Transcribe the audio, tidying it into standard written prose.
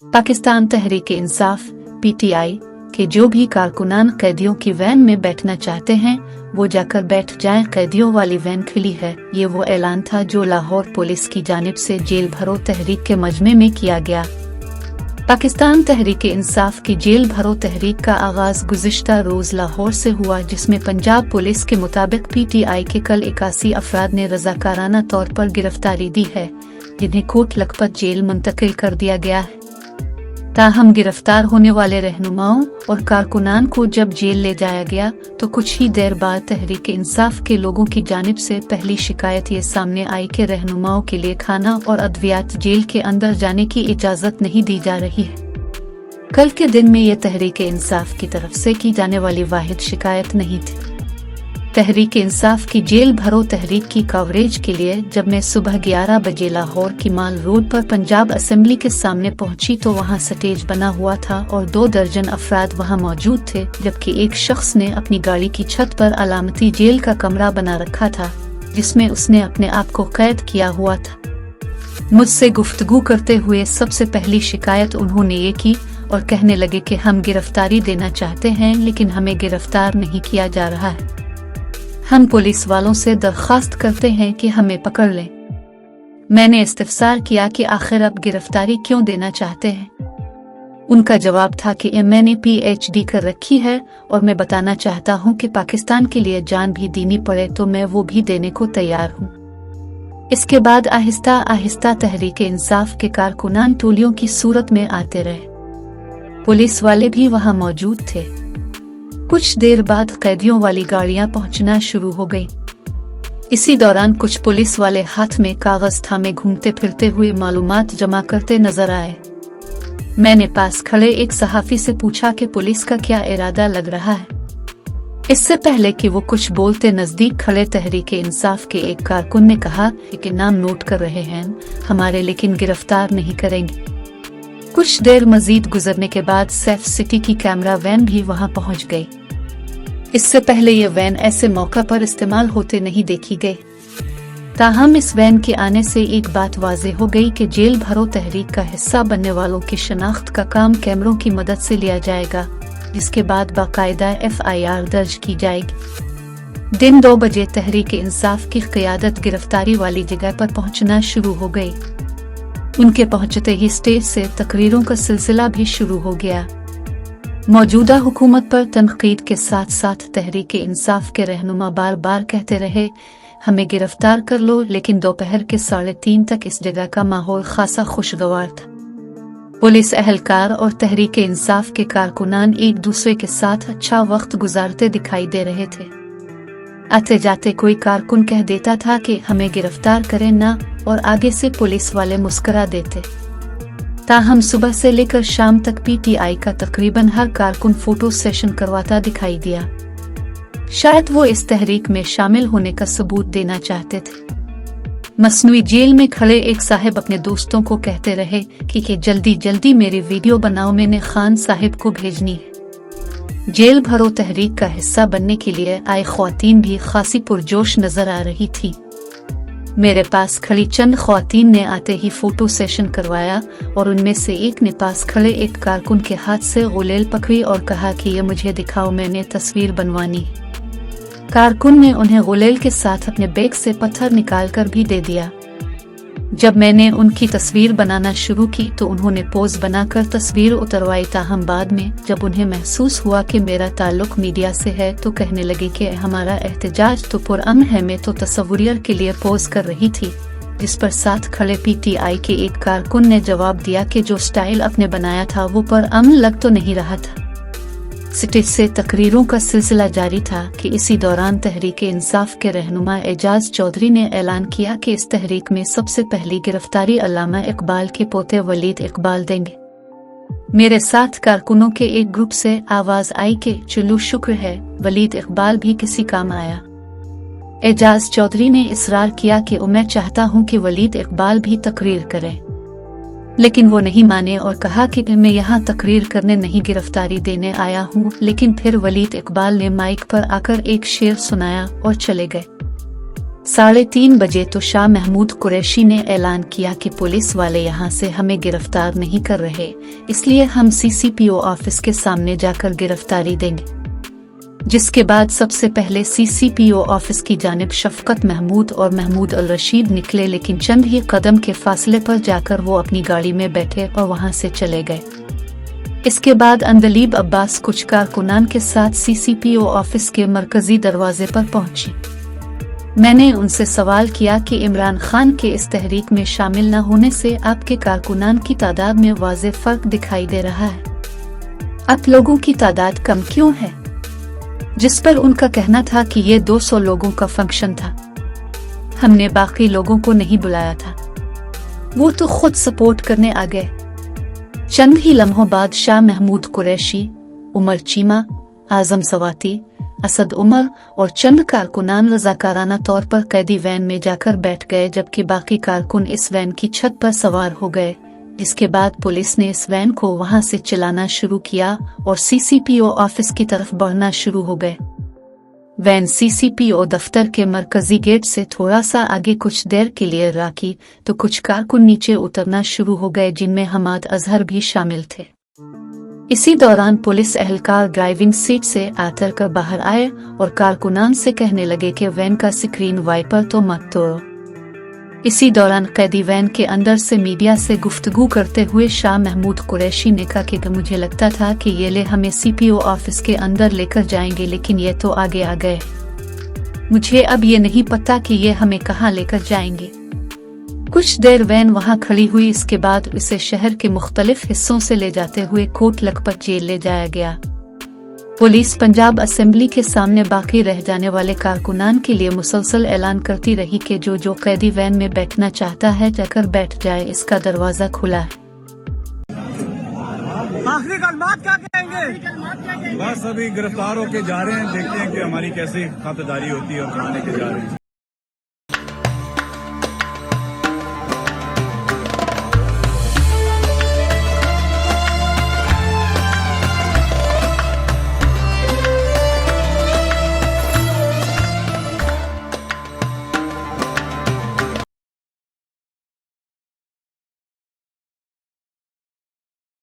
Pakistan Tehreek Insaf (PTI) के जो भी कारकुनान कैदियों की वैन में बैठना चाहते हैं वो जाकर बैठ जाएं। कैदियों वाली वैन खुली है। ये वो ऐलान था जो लाहौर पुलिस की जानिब से जेल भरो तहरीक के मजमे में किया गया। पाकिस्तान तहरीक इंसाफ की जेल भरो तहरीक का आगाज गुज़िश्ता रोज लाहौर से हुआ, जिसमें पंजाब पुलिस के मुताबिक पीटीआई के कल 81 अफराद ने रज़ाकाराना तौर पर गिरफ्तारी दी है, जिन्हें कोट लखपत जेल मुंतकिल कर दिया गया है। ताहम गिरफ्तार होने वाले रहनुमाओं और कारकुनान को जब जेल ले जाया गया तो कुछ ही देर बाद तहरीक इंसाफ के लोगों की जानिब से पहली शिकायत ये सामने आई कि रहनुमाओं के लिए खाना और अद्वियात जेल के अंदर जाने की इजाज़त नहीं दी जा रही है। कल के दिन में ये तहरीक इंसाफ की तरफ से की जाने वाली वाहिद शिकायत नहीं थी। तहरीक इंसाफ की जेल भरो तहरीक की कवरेज के लिए जब मैं सुबह 11 बजे लाहौर की माल रोड पर पंजाब असेंबली के सामने पहुंची तो वहां स्टेज बना हुआ था और 2 दर्जन अफराद वहां मौजूद थे, जबकि एक शख्स ने अपनी गाड़ी की छत पर अलामती जेल का कमरा बना रखा था, जिसमें उसने अपने आप को कैद किया हुआ था। मुझसे गुफ्तगू करते हुए सबसे पहली शिकायत उन्होंने ये की और कहने लगे कि हम गिरफ्तारी देना चाहते हैं, लेकिन हमें गिरफ्तार नहीं किया जा रहा है। हम पुलिस वालों से दरख्वास्त करते हैं कि हमें पकड़ लें। मैंने इस्तिफसार किया कि आखिर अब गिरफ्तारी क्यों देना चाहते हैं। उनका जवाब था कि मैंने PhD कर रखी है और मैं बताना चाहता हूं कि पाकिस्तान के लिए जान भी देनी पड़े तो मैं वो भी देने को तैयार हूं। इसके बाद आहिस्ता आहिस्ता तहरीक इंसाफ के कारकुनान टोलियों की सूरत में आते रहे। पुलिस वाले भी वहां मौजूद थे। कुछ देर बाद कैदियों वाली गाड़ियां पहुंचना शुरू हो गई। इसी दौरान कुछ पुलिस वाले हाथ में कागज थामे घूमते फिरते हुए मालूमात जमा करते नजर आए। मैंने पास खड़े एक सहाफी से पूछा कि पुलिस का क्या इरादा लग रहा है। इससे पहले कि वो कुछ बोलते नजदीक खड़े तहरीक इंसाफ के एक कारकुन ने कहा कि नाम नोट कर रहे हैं हमारे, लेकिन गिरफ्तार नहीं करेंगे। कुछ देर मजीद गुजरने के बाद सैफ सिटी की कैमरा वैन भी वहां पहुंच गई। इससे पहले ये वैन ऐसे मौका पर इस्तेमाल होते नहीं देखी गई। ताहम इस वैन के आने से एक बात वाज़ेह हो गई कि जेल भरो तहरीक का हिस्सा बनने वालों की शनाख्त का काम कैमरों की मदद से लिया जाएगा, जिसके बाद बाकायदा FIR दर्ज की जाएगी। दिन 2 बजे तहरीक इंसाफ की क़यादत गिरफ्तारी वाली जगह पर पहुंचना शुरू हो गई। उनके पहुंचते ही स्टेज से तकरीरों का सिलसिला भी शुरू हो गया। मौजूदा हुकूमत पर तनकीद के साथ साथ तहरीक इंसाफ के रहनुमा बार बार कहते रहे हमें गिरफ्तार कर लो, लेकिन दोपहर के 3:30 तक इस जगह का माहौल खासा खुशगवार था। पुलिस एहलकार और तहरीक इंसाफ के कारकुनान एक दूसरे के साथ अच्छा वक्त गुजारते दिखाई दे रहे थे। आते जाते कोई कारकुन कह देता था कि हमें गिरफ्तार करें ना, और आगे से पुलिस वाले मुस्करा देते। ताहम सुबह से लेकर शाम तक PTI का तकरीबन हर कारकुन फोटो सेशन करवाता दिखाई दिया। शायद वो इस तहरीक में शामिल होने का सबूत देना चाहते थे। मसनूई जेल में खड़े एक साहब अपने दोस्तों को कहते रहे कि जल्दी जल्दी मेरी वीडियो बनाओ, मैंने खान साहिब को भेजनी है। जेल भरो तहरीक का हिस्सा बनने के लिए आए ख्वातीन भी खासी पुरजोश नजर आ रही थी। मेरे पास खड़ी चंद ख्वातीन ने आते ही फोटो सेशन करवाया और उनमें से एक ने पास खड़े एक कारकुन के हाथ से गुलेल पकड़ी और कहा कि ये मुझे दिखाओ, मैंने तस्वीर बनवानी। कारकुन ने उन्हें गुलेल के साथ अपने बैग से पत्थर निकालकर भी दे दिया। जब मैंने उनकी तस्वीर बनाना शुरू की तो उन्होंने पोज बनाकर तस्वीर उतरवाई। ताहम बाद में जब उन्हें महसूस हुआ कि मेरा ताल्लुक मीडिया से है तो कहने लगे कि हमारा एहतजाज तो पुरअमन है। मैं तो तस्वीर के लिए पोज कर रही थी, जिस पर साथ खड़े PTI के एक कारकुन ने जवाब दिया कि जो स्टाइल आपने बनाया था वो पुरअमन लग तो नहीं रहा था। सिटी से तकरीरों का सिलसिला जारी था कि इसी दौरान तहरीक इंसाफ के रहनुमा एजाज चौधरी ने ऐलान किया कि इस तहरीक में सबसे पहली गिरफ्तारी अल्लामा इकबाल के पोते वलीद इकबाल देंगे। मेरे साथ कारकुनों के एक ग्रुप से आवाज आई कि चलो शुक्र है वलीद इकबाल भी किसी काम आया। एजाज चौधरी ने इसरार किया कि मैं चाहता हूं कि वलीद इकबाल भी तकरीर करे, लेकिन वो नहीं माने और कहा कि मैं यहाँ तकरीर करने नहीं गिरफ्तारी देने आया हूँ। लेकिन फिर वलीद इकबाल ने माइक पर आकर एक शेर सुनाया और चले गए। 3:30 बजे तो शाह महमूद कुरैशी ने ऐलान किया कि पुलिस वाले यहाँ से हमें गिरफ्तार नहीं कर रहे, इसलिए हम CCPO ऑफिस के सामने जाकर गिरफ्तारी देंगे। जिसके बाद सबसे पहले CCPO ऑफिस की जानिब शफकत महमूद और महमूद अल रशीद निकले, लेकिन चंद ही कदम के फासले पर जाकर वो अपनी गाड़ी में बैठे और वहां से चले गए। इसके बाद अंदलीब अब्बास कुछ कारकुनान के साथ CCPO ऑफिस के मरकजी दरवाजे पर पहुंची। मैंने उनसे सवाल किया कि इमरान खान के इस तहरीक में शामिल न होने से आपके कारकुनान की तादाद में वाज़ेह फर्क दिखाई दे रहा है, आप लोगों की तादाद कम क्यों है? जिस पर उनका कहना था कि ये 200 लोगों का फंक्शन था, हमने बाकी लोगों को नहीं बुलाया था, वो तो खुद सपोर्ट करने आ गए। चंद ही लम्हों बाद शाह महमूद कुरैशी, उमर चीमा, आजम सवाती, असद उमर और चंद कारकुनान रजाकाराना तौर पर कैदी वैन में जाकर बैठ गए, जबकि बाकी कारकुन इस वैन की छत पर सवार हो गए। इसके बाद पुलिस ने इस वैन को वहां से चलाना शुरू किया और CCPO ऑफिस की तरफ बढ़ना शुरू हो गए। वैन CCPO दफ्तर के मरकजी गेट से थोड़ा सा आगे कुछ देर के लिए राकी तो कुछ कारकुन नीचे उतरना शुरू हो गए, जिनमें हमाद अजहर भी शामिल थे। इसी दौरान पुलिस एहलकार ड्राइविंग सीट से आतर कर बाहर आए और कारकुनान से कहने लगे कि वैन का स्क्रीन वाइपर तो मत तोड़ो। इसी दौरान कैदी वैन के अंदर से मीडिया से गुफ्तगू करते हुए शाह महमूद कुरैशी ने कहा कि मुझे लगता था कि ये ले हमें CPO ऑफिस के अंदर लेकर जाएंगे, लेकिन ये तो आगे आ गए, मुझे अब ये नहीं पता कि ये हमें कहाँ लेकर जाएंगे। कुछ देर वैन वहां खड़ी हुई, इसके बाद इसे शहर के मुख्तलिफ हिस्सों से ले जाते हुए कोट लखपत जेल ले जाया गया। पुलिस पंजाब असेंबली के सामने बाकी रह जाने वाले कारकुनान के लिए मुसलसल ऐलान करती रही कि जो कैदी वैन में बैठना चाहता है जाकर बैठ जाए, इसका दरवाजा खुला है। आखिरी कलमात क्या कहेंगे? बस अभी गिरफ्तार होके जा रहे हैं, देखते हैं कि हमारी कैसी खातिरदारी होती है और कहाँ लेके जा रहे हैं।